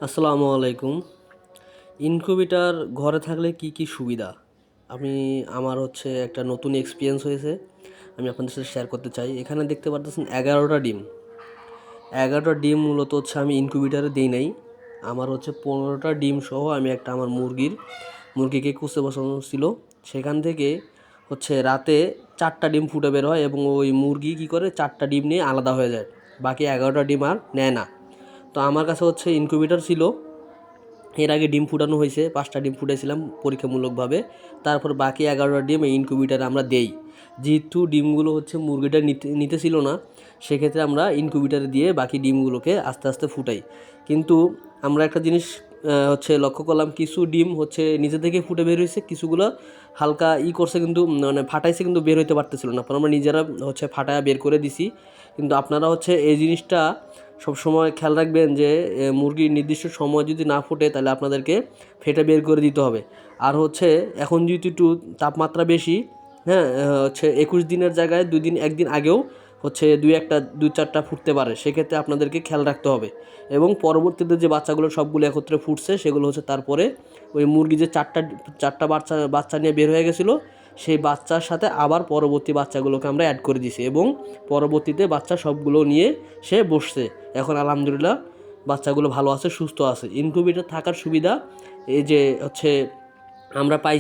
আসসালামু আলাইকুম। ইনকিউবেটর ঘরে থাকলে কি কি সুবিধা? আমার একটা নতুন এক্সপিরিয়েন্স হয়েছে। আমি আপনাদের সাথে শেয়ার করতে চাই। এখানে দেখতে পারতেছেন ১১টা ডিম। ১১টা ডিম মূলত আমি ইনকিউবেটরে দেই নাই। আমার ১৫টা ডিম সহ আমি আমার মুরগিকে কুসে বসানো ছিল। সেখান থেকে রাতে ৪টা ডিম ফুটে বের হয় এবং ওই মুরগি কী করে ৪টা ডিম নিয়ে আলাদা হয়ে যায়। বাকি ১১টা ডিম আর নেয় না। তো আমার কাছে ইনকিউবেটর ছিল। এর আগে ডিম ফুটানো হয়েছে, ৫টা ডিম ফুটাইছিলাম পরীক্ষামূলকভাবে। তারপর বাকি ১১টা ডিম এই ইনকিউবেটরে আমরা দেই। যেহেতু ডিমগুলো মুরগিটা নিতেছিল না, সেক্ষেত্রে আমরা ইনকিউবেটরে দিয়ে বাকি ডিমগুলোকে আস্তে আস্তে ফুটাই। কিন্তু আমরা একটা জিনিস লক্ষ্য করলাম, কিছু ডিম নিজে থেকে ফুটে বের হয়েছে, কিছুগুলো হালকা করছে কিন্তু মানে ফাটাইছে কিন্তু বের হইতে পারতেছিল না। পরে আমরা নিজেরা ফাটায়া বের করে দিছি। কিন্তু আপনারা এই জিনিসটা সবসময় খেয়াল রাখবেন যে মুরগির নির্দিষ্ট সময় যদি না ফুটে তাহলে আপনাদেরকে ফেটে বের করে দিতে হবে। আর এখন যেহেতু একটু তাপমাত্রা বেশি, হ্যাঁ, ২১ দিনের জায়গায় ২ দিন ১ দিন আগেও ২-৪টা ফুটতে পারে। সেক্ষেত্রে আপনাদেরকে খেয়াল রাখতে হবে। এবং পরবর্তীতে যে বাচ্চাগুলো সবগুলো একত্রে ফুটছে সেগুলো তারপরে ওই মুরগি যে ৪টা বাচ্চা নিয়ে বের হয়ে গেছিলো, সেই বাচ্চার সাথে আবার পরবর্তী বাচ্চাগুলোকে আমরা অ্যাড করে দিছি এবং পরবর্তীতে বাচ্চা সবগুলো নিয়ে সে বসছে। এখন আলহামদুলিল্লাহ বাচ্চাগুলো ভালো আছে, সুস্থ আছে। ইনকিউবেটর থাকার সুবিধা এই যে আমরা পাই।